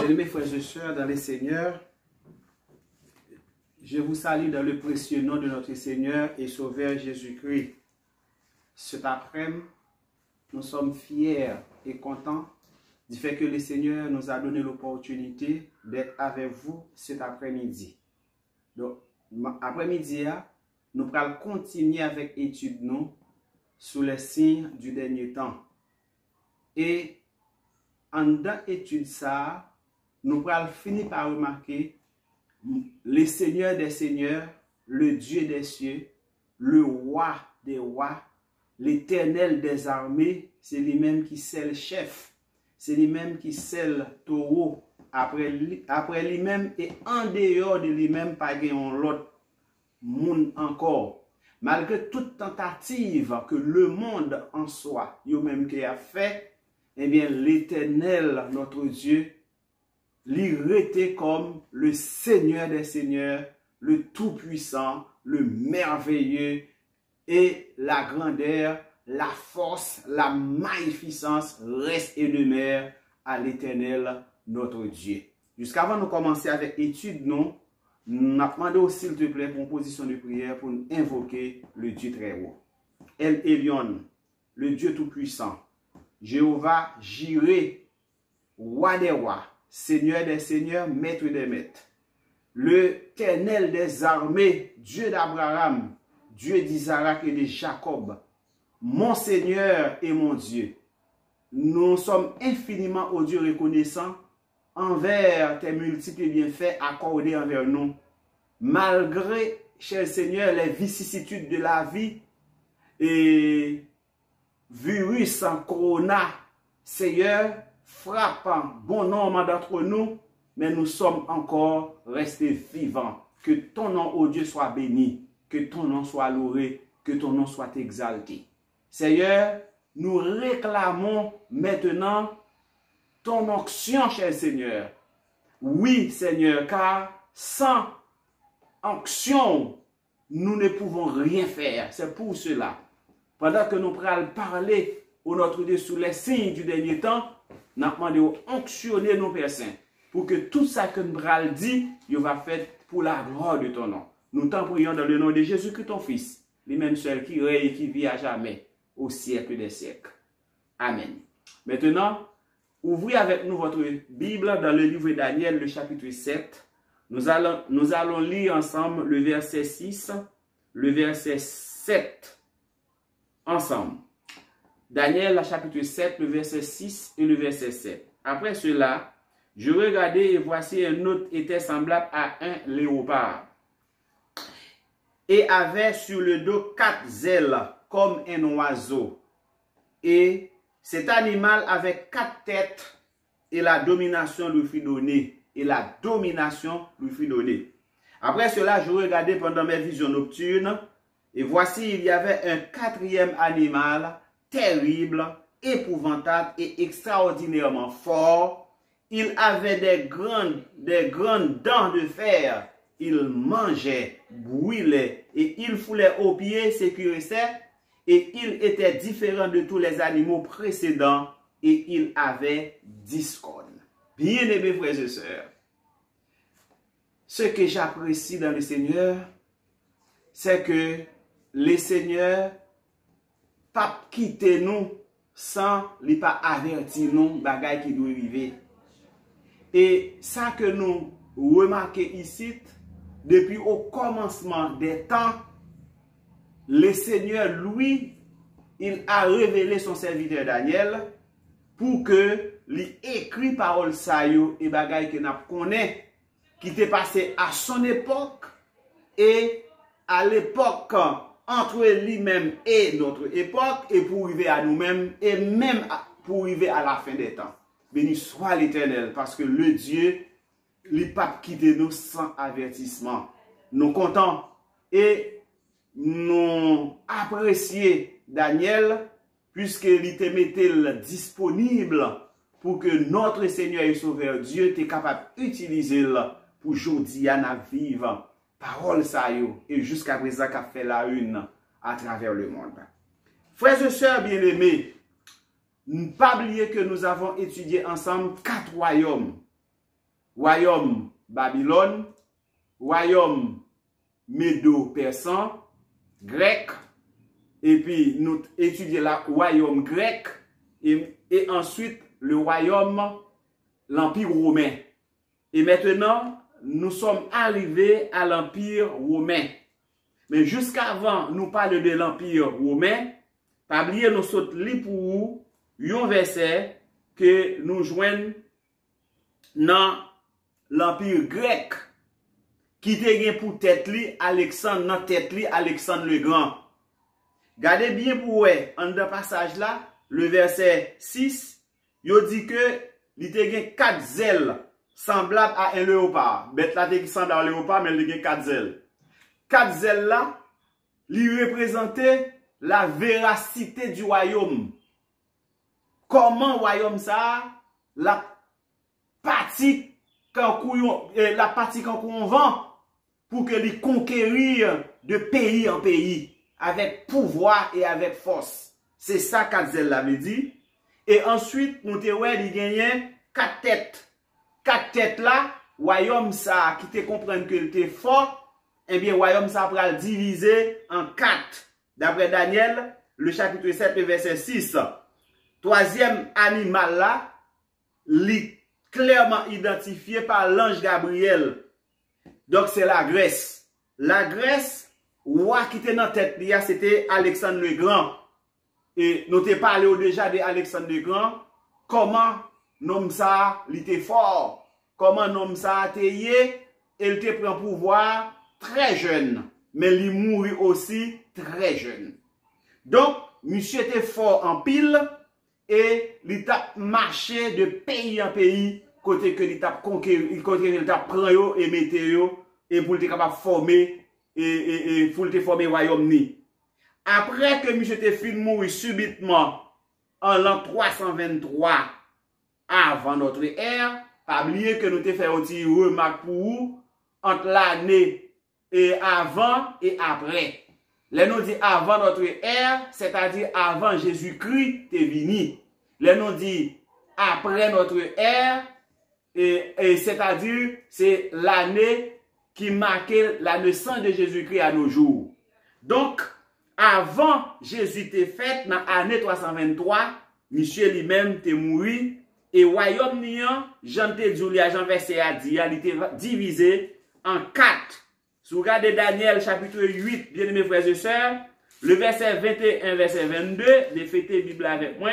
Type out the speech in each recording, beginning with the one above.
Bien-aimés frères et sœurs dans les Seigneurs, je vous salue dans le précieux nom de notre Seigneur et Sauveur Jésus-Christ. Cet après-midi, nous sommes fiers et contents du fait que le Seigneur nous a donné l'opportunité d'être avec vous cet après-midi. Donc, après-midi, nous allons continuer avec l'étude nous sur les signes du dernier temps. Et en dans l'étude ça, nous allons finir par remarquer le Seigneur des Seigneurs, le Dieu des cieux, le roi des rois, l'Éternel des armées, c'est lui-même qui c'est le chef, c'est lui-même qui c'est le taureau. Après lui-même et en dehors de lui-même, pas l'autre monde encore. Malgré toute tentative que le monde en soi, lui-même qui a fait, eh bien l'Éternel, notre Dieu, l'irrité comme le Seigneur des Seigneurs, le Tout-Puissant, le Merveilleux, et la grandeur, la force, la magnificence reste et demeure à l'Éternel, notre Dieu. Jusqu'avant de commencer avec l'étude, nous demandons s'il te plaît pour une position de prière pour nous invoquer le Dieu très haut. El Elyon, le Dieu Tout-Puissant, Jéhovah Jireh, roi des rois, Seigneur des seigneurs, maître des maîtres, l'Éternel des armées, Dieu d'Abraham, Dieu d'Isaac et de Jacob, mon Seigneur et mon Dieu. Nous sommes infiniment, ô Dieu, reconnaissants envers tes multiples bienfaits accordés envers nous. Malgré, cher Seigneur, les vicissitudes de la vie et virus en corona, Seigneur, frappant bon nombre d'entre nous, mais nous sommes encore restés vivants. Que ton nom, ô Dieu, soit béni, que ton nom soit loué, que ton nom soit exalté. Seigneur, nous réclamons maintenant ton onction, cher Seigneur. Oui, Seigneur, car sans onction, nous ne pouvons rien faire. C'est pour cela. Pendant que nous allons parler au notre Dieu sur les signes du dernier temps, nous demandons d'onctionner nos Pères Saints pour que tout ça que nous allons dire, il va faire pour la gloire de ton nom. Nous t'en prions dans le nom de Jésus-Christ, ton Fils, lui-même seul qui règne et qui vit à jamais, au siècle des siècles. Amen. Maintenant, ouvrez avec nous votre Bible dans le livre de Daniel, le chapitre 7. Nous allons lire ensemble le verset 6, le verset 7, ensemble. Daniel, le chapitre 7, le verset 6 et le verset 7. Après cela, je regardai et voici un autre était semblable à un léopard et avait sur le dos 4 ailes comme un oiseau. Et cet animal avait 4 têtes et la domination lui fut donnée. Et la domination lui fut donnée. Après cela, je regardais pendant mes visions nocturnes et voici il y avait un 4e animal terrible, épouvantable et extraordinairement fort. Il avait des grandes dents de fer. Il mangeait, brûlait et il foulait aux pieds ce qui restait. Et il était différent de tous les animaux précédents et il avait 10 cornes. Bien-aimés frères et sœurs, ce que j'apprécie dans le Seigneur, c'est que le Seigneur pas quitter nous sans ne pas avertir nous bagaille qui doit arriver. Et ça que nous remarquons ici, depuis au commencement des temps, le Seigneur, lui, il a révélé son serviteur Daniel pour que l'écrit parole ça et bagaille que nous connaissons, qui était passé à son époque et à l'époque entre lui-même et notre époque et pour arriver à nous-mêmes et même pour arriver à la fin des temps. Béni soit l'Éternel parce que le Dieu, il n'a pas quitté nous sans avertissement. Nous comptons et nous apprécions Daniel puisqu'il était disponible pour que notre Seigneur et Sauveur Dieu était capable d'utiliser pour aujourd'hui à vivre parole ça et jusqu'à présent qu'a fait la une à travers le monde. Frères et sœurs bien-aimés, ne pas oublier que nous avons étudié ensemble 4 royaumes. royaume Babylone, royaume Médo-Persan, grec, et puis nous étudions le royaume grec, et ensuite le royaume, l'Empire romain. Et maintenant, nous sommes arrivés à l'Empire romain. Mais jusqu'avant, nous parlons de l'Empire romain, pas oublier nous saute li pour un verset que nous joignons dans l'Empire grec, qui te pour tête li Alexandre, dans tête li Alexandre le Grand. Gardez bien pour vous, en dans passage là, le verset 6, il dit que il te gen 4 ailes semblables à un léopard. Bête là te semble à un léopard, mais il te gen 4 ailes. 4 ailes là, lui représentait la véracité du royaume. Comment royaume ça, la partie quand on vend pour que les conquérir de pays en pays avec pouvoir et avec force. C'est ça qu'Adzel l'avait dit. Et ensuite, nous te ouais, il gagnait 4 têtes. 4 têtes là, royaume ça, qui te comprenne que il était fort, eh bien, royaume ça va le diviser en 4. D'après Daniel, le chapitre 7, le verset 6. Troisième animal là, clairement identifié par l'ange Gabriel. Donc, c'est la Grèce. La Grèce, roi qui était dans la tête, c'était Alexandre le Grand. Et nous t'ai parlé déjà de Alexandre le Grand. Comment nom ça, il était fort. Comment nom ça, il était pris en pouvoir très jeune. Mais il mourit aussi très jeune. Donc, monsieur était fort en pile. Et il a marché de pays en pays, côté que il a conquéri, côté il a pris et météo, et pour être capable de former, et pour te former royaume ni. Après que M. Tefin mourit subitement, en l'an 323, avant notre ère, pas oublier que nous te fait un petit remarque pour vous, entre l'année et avant et après. Là, nous dit avant notre ère, c'est-à-dire avant Jésus-Christ est venu. Là, nous dit après notre ère, et c'est-à-dire c'est l'année qui marquait la naissance de Jésus-Christ à nos jours. Donc, avant Jésus t'est fait, dans l'année 323, Michel lui-même t'est mouru, et royaume nian, Jean te dit, Jean verset a dit, il était divisé en 4. Si vous regardez Daniel chapitre 8, bien aimés frères et sœurs, le verset 21, verset 22, les fêter Bible avec moi,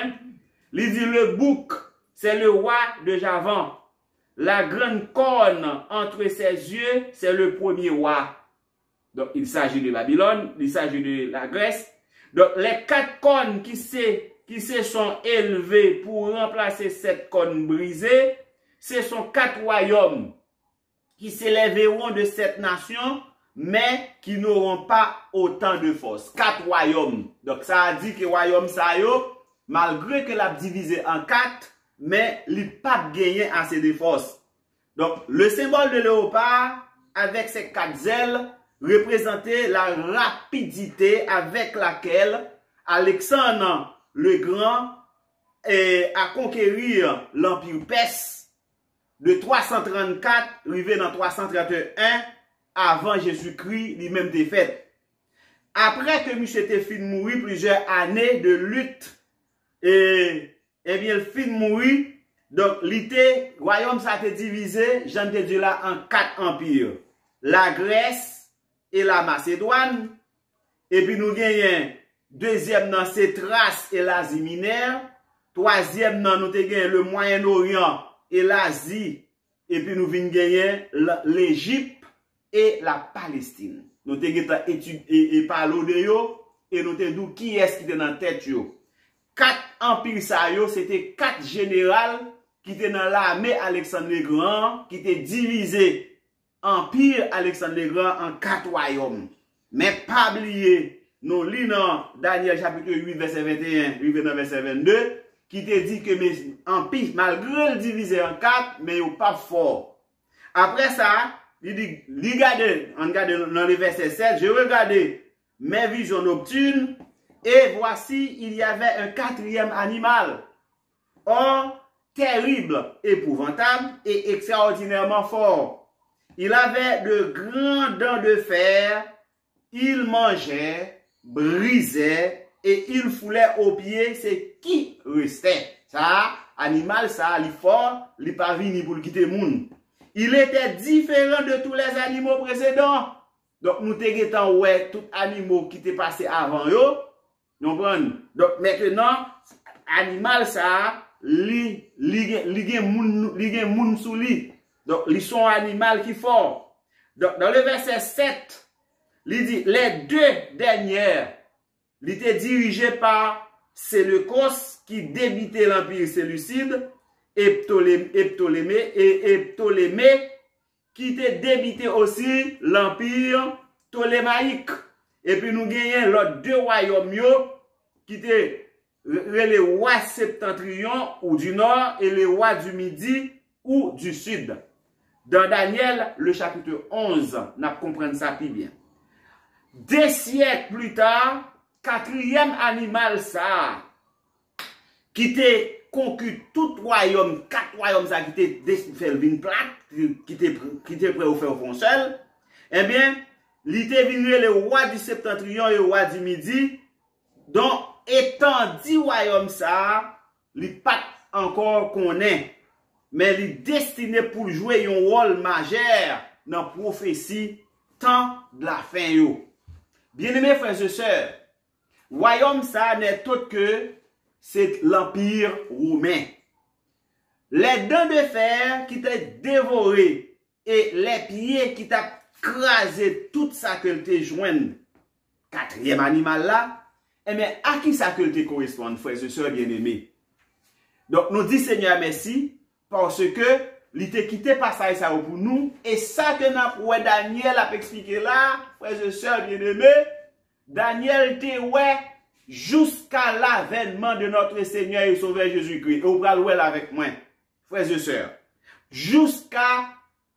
il dit le bouc, c'est le roi de Javan. La grande corne entre ses yeux, c'est le premier roi. Donc il s'agit de Babylone, il s'agit de la Grèce. Donc les 4 cornes qui se sont élevées pour remplacer cette corne brisée, ce sont 4 royaumes qui s'élèveront de cette nation, mais qui n'auront pas autant de force. 4 royaumes. Donc, ça a dit que royaume ça yo, malgré que l'a divisé en 4, mais il n'a pas gagné assez de force. Donc, le symbole de léopard, avec ses 4 ailes, représentait la rapidité avec laquelle Alexandre le Grand a conquérir l'Empire perse de 334, arrivé dans 331, avant Jésus-Christ, lui-même défaite. Après que M. Tefin mourit, plusieurs années de lutte, et bien, le fin mourit, donc, le royaume ça a été divisé, j'en ai dit là, en 4 empires. La Grèce et la Macédoine, et puis nous gagnons, deuxième dans c'est Thrace et l'Asie mineure, troisième dans nous gagnons le Moyen-Orient et l'Asie, et puis nous venons gagner l'Égypte et la Palestine. Nous avons étudié et parlé de yo, et nous avons dit qui est-ce qui était dans la tête yo. 4 empires, c'était 4 généraux qui étaient dans l'armée Alexandre le Grand, qui étaient divisés empire Alexandre le Grand en 4 royaumes. Mais pas oublier, nous lisons Daniel chapitre 8, verset 21, verset 22, qui te dit que mes empires, malgré le divisé en 4, mais ils sont pas forts. Après ça, il dit, on regarde dans le verset 7, je regardais mes visions nocturnes, et voici, il y avait un 4e animal. Or, terrible, épouvantable et extraordinairement fort. Il avait de grands dents de fer, il mangeait, brisait et il foulait aux pieds ce qui restait. Ça, animal, ça, il fort, il pas vini pour quitter moun. Il était différent de tous les animaux précédents. Donc, nous t'égeons, ouais, tous les animaux qui étaient passés avant eux. Donc, maintenant, animal, ça, li gen moun sou li. Donc, ils sont animal qui fort. Donc, dans le verset 7, il dit, les deux dernières, il était dirigé par Séleucos qui débitait l'empire séleucide et Ptolémée qui était débité aussi l'empire ptolémaïque. Et puis nous gagnons l'autre deux royaumes qui étaient les rois septentrions ou du nord et les rois du midi ou du sud. Dans Daniel, le chapitre 11, nous comprenons ça plus bien. Des siècles plus tard, quatrième animal ça, qui était conquis tout royaume, quatre royaumes ça qui était fait une plate, qui était prêt au faire seul, eh bien, il était venu le roi du septentrion et le roi du midi, donc étant dit royaume ça, il pas encore connaît, mais il est destiné pour jouer un rôle majeur dans la prophétie temps de la fin yo. Bien-aimés frères et sœurs, royaume ça n'est autre que c'est l'empire romain. Les dents de fer qui t'ont dévoré et les pieds qui t'ont crasé tout ça que t'es joint. Quatrième animal là, eh bien, à qui ça que t'es correspond, frères et sœurs bien-aimés? Donc, nous disons Seigneur merci, parce que il t'a quitté passage ça pour nous, et ça que Daniel a expliqué là, frères et sœurs bien-aimés, Daniel t'es ouais, jusqu'à l'avènement de notre Seigneur et Sauveur Jésus-Christ. Et vous allez voir avec moi, frères et sœurs. Jusqu'à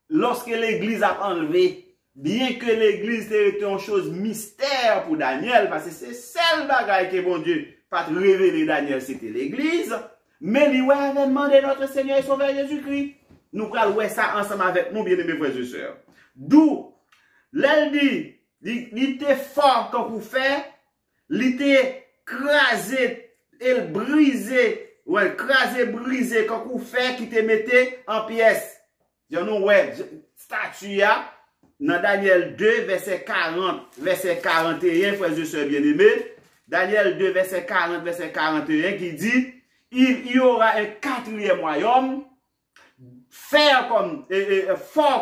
lorsque l'Église a enlevé, bien que l'Église était une chose mystère pour Daniel, parce que c'est celle bagaille que bon Dieu pas révélé Daniel, c'était l'Église, mais l'avènement de notre Seigneur et Sauveur Jésus-Christ. Nous allons voir ça ensemble avec nous, bien-aimés frères et sœurs. D'où, l'elle dit, il était fort quand vous faites, il était crasé et brisé, ouais, crasé, brisé, quand vous faites, qui te mettait en pièces. J'en ouais, statue, dans Daniel 2, verset 40, verset 41, frères et sœurs bien-aimés. Daniel 2, verset 40, verset 41, qui dit, il y aura un quatrième royaume, fort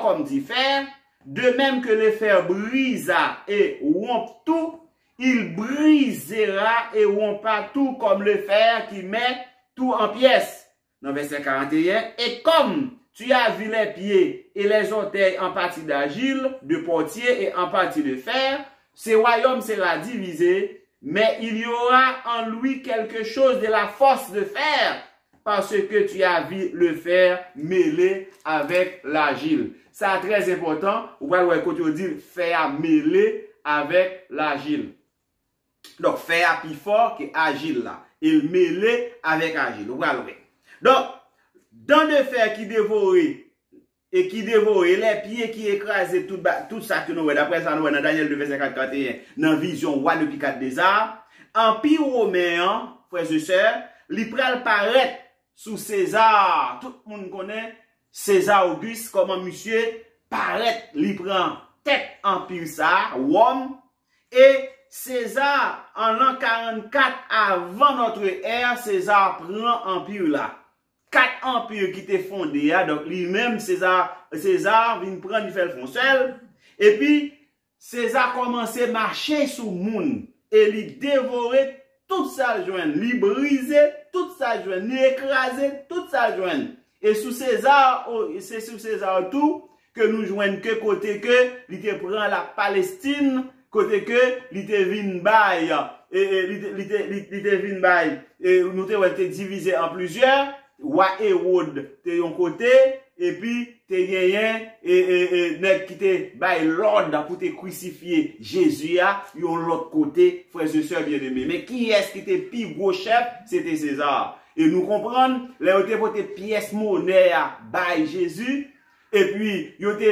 comme dit fer, de même que le fer brisa et rompt tout, il brisera et rompra tout comme le fer qui met tout en pièces. Dans verset 41, et comme tu as vu les pieds et les orteils en partie d'argile, de portier et en partie de fer, ce royaume sera divisé, mais il y aura en lui quelque chose de la force de fer, parce que tu as vu le fer mêlé avec l'argile. Ça très important, vous voyez quand on dit fer mêlé avec l'argile. Donc, fer plus fort que agile là. Il mêlé avec agile. Vous voyez. Donc, dans le fer qui dévorait et qui dévorait les pieds qui écrasaient tout ça que nous voyons. D'après ça, nous voyons dans Daniel 2, verset 41, dans la vision roi de Picard des arts. Empire romain, frères et sœurs, il pral paraître sous César. Tout le monde connaît César Auguste, comment monsieur paraît, il prend tête empire ça, Rome, et César, en l'an 44 avant notre ère, César prend empire là. 4 empires qui étaient fondés, donc lui-même, César vient prendre, il fait le fond seul, et puis César commençait à marcher sur le monde, et il dévorait toute sa jointe, il brisait toute sa jointe, il écrasait toute sa jointe. Et sous César, c'est sous César tout, que nous joignons que côté que, il te prend la Palestine, côté que, il te vin bail, et nous te divisé en plusieurs, roi Hérode, te yon côté, et puis, te gagné, nek qui te bail l'ordre pour te crucifier Jésus, yon l'autre côté, frères et sœurs bien-aimés. Mais qui est-ce qui était plus gros chef? C'était César. Et nous comprenons, là, ils ont porté pièce monnaie à bail Jésus, et puis, ils ont dit,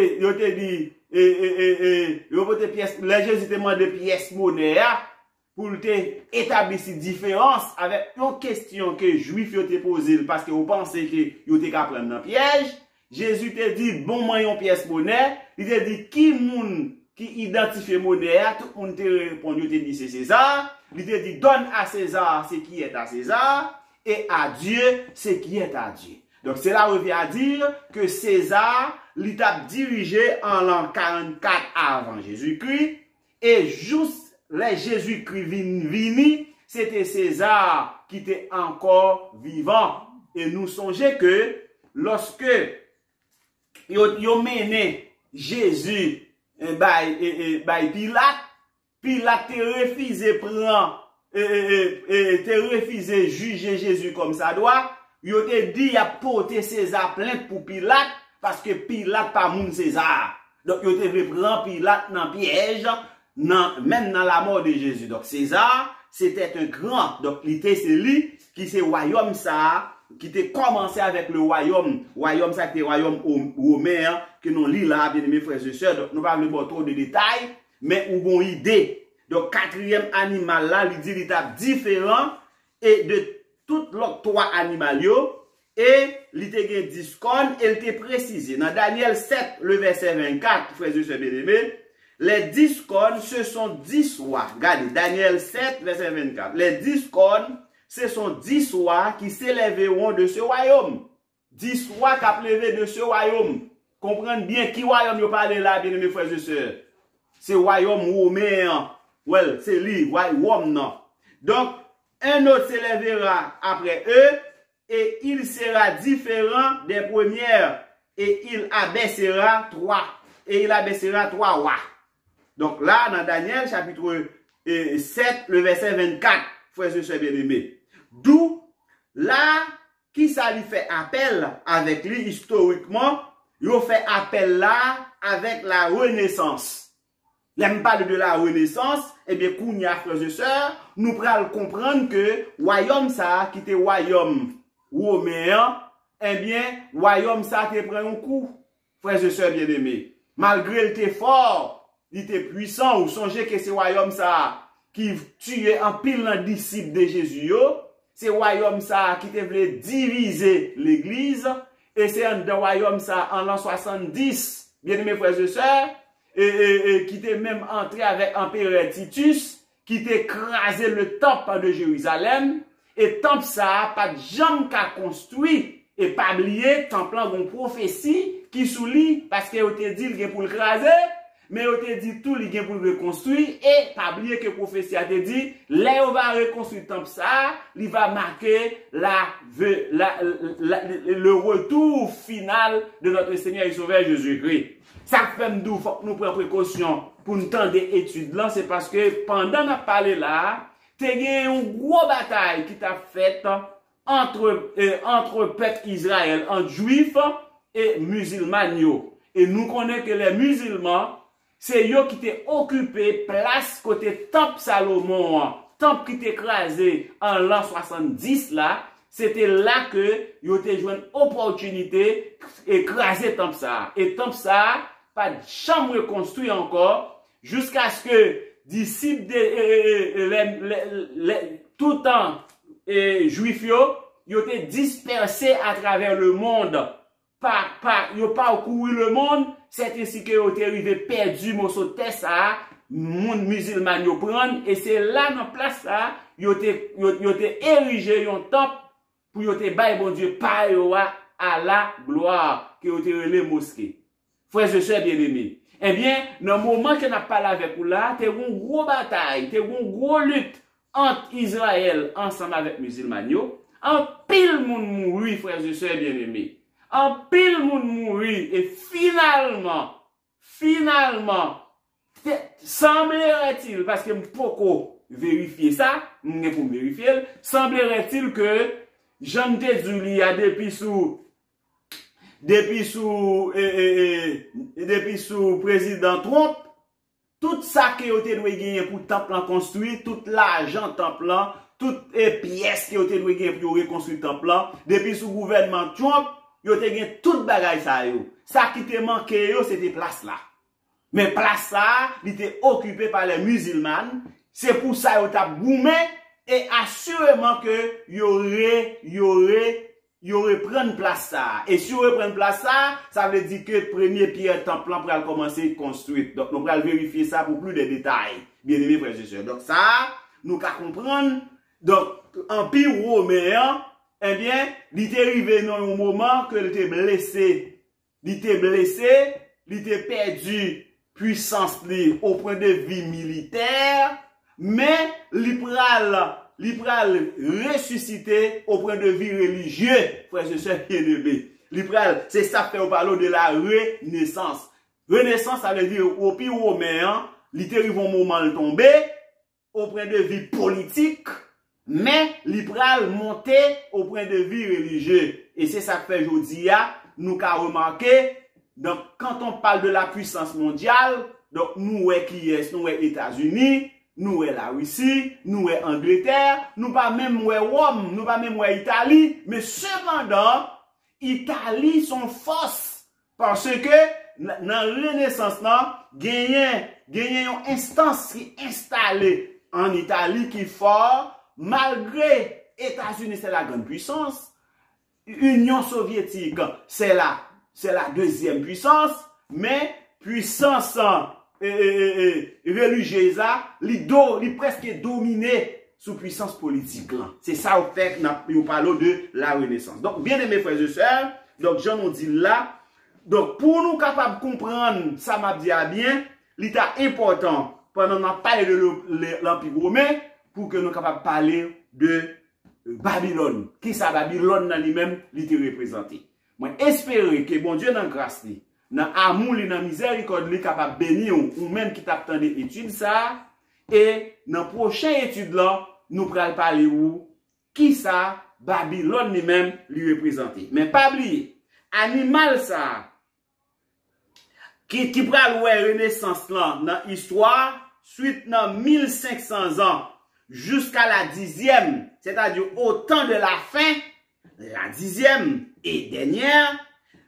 ils ont porté pièce, là, Jésus te demandé pièce monnaie pour établir cette différence avec une question que les Juifs ont posée parce que vous pensez que vous avez prendre un piège. Jésus te dit, bon, moi, une pièce monnaie. Il te dit, qui identifie monnaie, tout le monde te répond, il te dit, c'est César. Il te dit, donne à César ce qui est à César, et à Dieu ce qui est à Dieu. Donc, cela revient à dire que César, il t'a dirigé en l'an 44 avant Jésus-Christ, et juste les Jésus-Christ vini, c'était César qui était encore vivant. Et nous songeons que lorsque yo mené Jésus Pilate, Pilate te refusé prendre te refusé juger Jésus comme ça doit, yo te dit a porter César plainte pour Pilate parce que Pilate pas moun César. Donc yo te prendre Pilate dans piège, même dans la mort de Jésus. Donc César, c'était un grand, donc c'est lui qui c'est royaume ça qui était commencé avec le royaume ça qui est royaume romain que nous lit là, bien mes frères et sœurs. Donc nous pas pas trop de détails, mais une bonne idée. Donc quatrième animal là, il dit il est différent et de toutes les trois animaux et il était discorde et il était précisé. Dans Daniel 7, le verset 24, frères et sœurs bien-aimés, les discordes, ce sont 10 rois. Regardez, Daniel 7, verset 24. Les discordes, ce sont 10 rois qui s'élèveront de ce royaume. 10 rois qui ont levé de ce royaume. Comprenez bien qui royaume vous parlez là, bien mes frères et sœurs. C'est royaume romain. Well, c'est lui, royaume non. Donc, un autre s'élèvera après eux et il sera différent des premières et il abaissera 3. Et il abaissera 3 rois. Donc là, dans Daniel, chapitre 7, le verset 24, frères et sœurs bien-aimés. D'où, là, qui ça lui fait appel avec lui historiquement, il fait appel là avec la Renaissance. L'aime parle de la Renaissance, eh bien, Kounia, frères et sœurs, nous pourrons comprendre que royaume ça, qui était royaume romain, eh bien, royaume ça, te prend un coup, frères et sœurs bien-aimés. Malgré le fort, il était puissant, ou songez que c'est royaume ça, qui tuait en pile un disciple de Jésus, c'est royaume ça, qui te voulait diviser l'église, et c'est un royaume ça, en l'an 70, bien-aimés frères et sœurs, qui était même entré avec l'empereur Titus, qui était écrasé le temple de Jérusalem, et temple ça, pas de jambe qu'a construit, et pas oublier, temple a une prophétie qui soulit, parce qu'il a dit qu'il pour le craser, mais il a dit tout, il pour le reconstruire, et pas oublier que la prophétie a dit, là on va reconstruire le temple ça, il va marquer le retour final de notre Seigneur et Sauveur Jésus-Christ. Ça fait nous faut que nous prenions précaution pour nous tendre des études là, c'est parce que pendant qu'on parlé là, tu as eu une grosse bataille qui t'a faite entre peuple Israël, entre juifs et musulmans. Et nous connaissons que les musulmans, c'est eux qui t'ont occupé place côté temple Salomon, temple qui t'est écrasé en l'an 70 là. C'était là que ils ont joué une opportunité d'écraser temple ça. Et temple ça, pas de chambre reconstruite encore, jusqu'à ce que disciples tout temps juifs, ils ont été dispersés à travers le monde. Ils n'ont pas couru le monde, c'est ainsi qu'ils ont été arrivés perdus, morceau de terre, ça, monde musulman, ils prennent, et c'est là, dans place, ça, ils ont été érigés, un temple, pour yote bail bon Dieu par à la gloire qui ont été les mosquées. Frères et sœurs bien-aimés. Eh bien, dans le moment que nous parlé avec vous là, tu as une grosse bataille, tu as une grosse lutte entre Israël ensemble avec les musulmans. En pile monde mouri, frères et sœurs bien-aimés. En pile monde mouri et finalement, semblerait-il, parce que je ne peux pas vérifier ça, je ne peux pas vérifier, semblerait-il que Jean Tézouli a depuis sous président Trump, tout ça qui a été gagné pour temple construit, tout l'argent temple, toutes les pièces qui ont été gagnées pour reconstruire le temple, depuis sous gouvernement Trump, ils ont gagné toute bagaille ça yo. Ça qui te manqué yo, c'était place là. Mais place ça, il était occupé par les musulmans. C'est pour ça qu'ils ont boumé et assurément que y aurait prendre place ça. Et si y aurait prendre place ça, ça veut dire que premier pierre temple pour commencer à construire. Donc nous allons vérifier ça pour plus de détails. Bien aimés frères et sœurs. Donc ça, nous allons comprendre. Donc empire romain, eh bien, il était arrivé dans un moment que il était blessé. Il était blessé, il était perdu puissance au point de vue militaire, mais il pral ressusciter au point de vue religieux, frères et sœurs bien-aimés. C'est ça que on parle de la renaissance. Renaissance, ça veut dire au pays romain, il était arrivé un moment de tomber au point de vue politique, mais il pral monter au point de vue religieux. Et c'est ça que fait aujourd'hui, nous avons remarqué. Donc, quand on parle de la puissance mondiale, donc nous qui est, nous États-Unis, nous la Russie, nous Angleterre, nous pas même Rome, nous pas même Italie, mais cependant, Italie son force parce que dans la Renaissance là, gagne une instance qui est installée en Italie qui est fort malgré États-Unis c'est la grande puissance, Union soviétique c'est la deuxième puissance, mais puissance religieuse, il presque dominé sous puissance politique. C'est ça au fait que nous parlons de la Renaissance. Donc, bien aimés frères et sœurs, donc Jean nous dit là, donc pour nous capables de comprendre ça m'a dit bien, l'état important pendant qu'on parle de l'Empire romain, pour que nous capables de parler de Babylone. Qui ça Babylone dans lui-même, il était représenté. Moi, espérer que bon Dieu dans grâce, dans amour, dans miséricorde, il est capable de bénir ou même qui t'attend d'études ça. Et dans la prochaine étude là, nous pourrons parler où qui ça Babylone lui-même lui représenter. Mais pas oublier, animal ça qui pourra louer Renaissance là dans l'histoire suite dans 1500 ans jusqu'à la 10e, c'est-à-dire au temps de la fin, la 10e et dernière,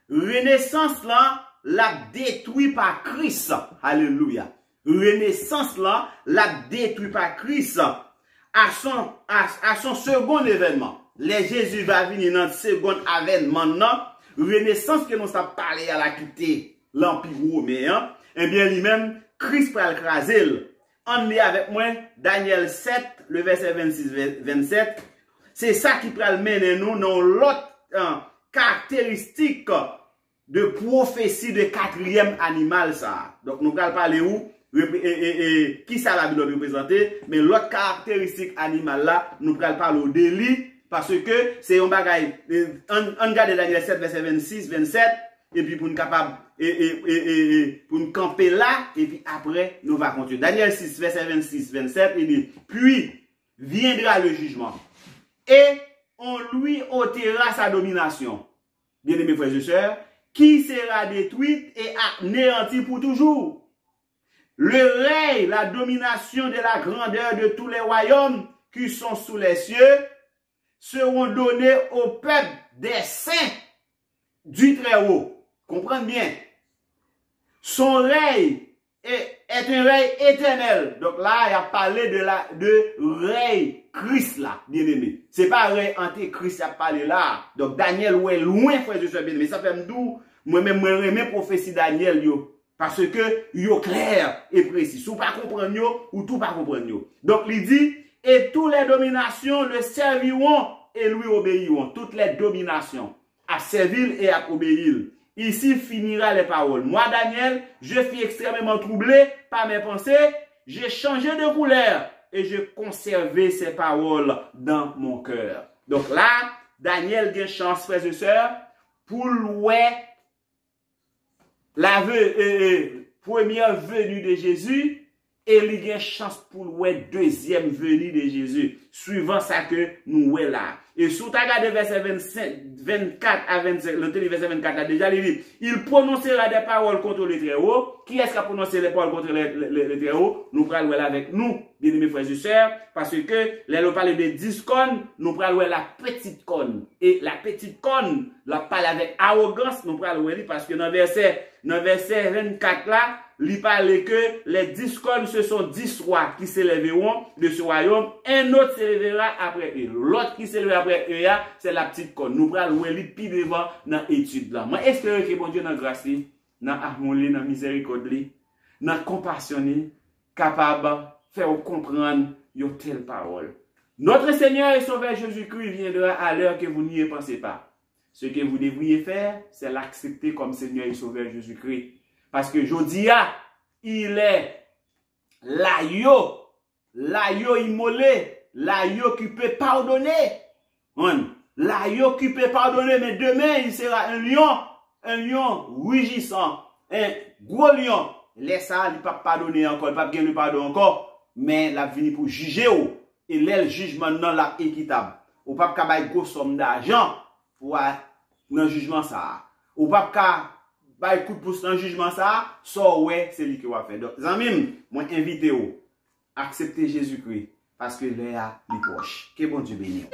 Renaissance là, la détruit par Christ. Alléluia. Renaissance là, la détruit par Christ à son second événement. Les Jésus va venir dans le second événement non, Renaissance que nous avons parlé à la quitter l'Empire romain, eh bien lui-même, Christ va l'écraser. On lit avec moi Daniel 7, le verset 26-27. C'est ça qui va mener nous dans l'autre caractéristique de prophétie de quatrième animal ça. Donc nous allons parler où qui ça la Bible représenter, mais l'autre caractéristique animal là, nous allons parler au délit parce que c'est un bagage. On regarde Daniel 7 verset 26-27 et puis pour nous capable pour nous camper là et puis après nous va continuer. Daniel 6 verset 26-27 il dit puis viendra le jugement et on lui ôtera sa domination. Bien-aimés frères et sœurs, qui sera détruite et anéantie pour toujours. Le règne, la domination de la grandeur de tous les royaumes qui sont sous les cieux seront donnés au peuple des saints du Très-Haut. Comprenez bien. Son règne est un règne éternel. Donc là, il a parlé de règne Christ là, bien aimé. C'est pas règne antéchrist, il a parlé là. Donc Daniel, ouais, loin, frère, je suis bien aimé. Ça fait m'dou, moi-même, moi, remets prophétie Daniel, yo. Parce que, yo clair et précis. Si vous pas comprendre yo, ou tout pas comprendre yo. Donc, il dit, et toutes les dominations le serviront et lui obéiront. Toutes les dominations à servir et à obéir. Ici finira les paroles. Moi, Daniel, je suis extrêmement troublé par mes pensées. J'ai changé de couleur et je conservé ces paroles dans mon cœur. Donc là, Daniel a chance, frères et sœurs, pour louer la première venue de Jésus et il a chance pour louer deuxième venue de Jésus, suivant ça que nous voyons là. Et sous ta garde verset 24 à 25, le verset 24 là déjà, il dit, il prononcera des paroles contre les Très-Haut. Qui est-ce qui a prononcé les paroles contre les Très-Haut? Nous prenons avec nous, bien-aimés frères et sœurs, parce que là, on parle de 10 cornes, nous prenons la petite corne. Et la petite corne, la parle avec arrogance, nous prenons parce que dans verset 24 là, il parle que les 10 cornes, ce sont 10 rois qui s'élèveront de ce royaume. Un autre s'élèvera après eux. L'autre qui s'élèvera après eux, c'est la petite corne. Nous prenons le plus devant dans l'étude là. Moi, espère que bon Dieu, dans grâce, dans harmonie, dans miséricorde, dans compassion, capable de faire comprendre une telle parole. Notre Seigneur et Sauveur Jésus-Christ viendra à l'heure que vous n'y pensez pas. Ce que vous devriez faire, c'est l'accepter comme Seigneur et Sauveur Jésus-Christ. Parce que Jodia, il est l'agneau immolé, l'agneau qui peut pardonner. L'agneau qui peut pardonner, mais demain, il sera un lion rugissant, un gros lion. Laisse ça, il ne peut pas pardonner encore, il ne peut pas gagner le pardon encore, mais il a venu pour juger. Et là, le jugement non là équitable. Ou pas qu'à une grosse somme d'argent pour un jugement ça. Ou pas qu'à un coup de pouce dans le jugement ça, ça ouais, c'est lui qui va faire. Donc, amis, moi invitez-vous, acceptez Jésus-Christ parce que là, il est proche. Que bon Dieu bénisse.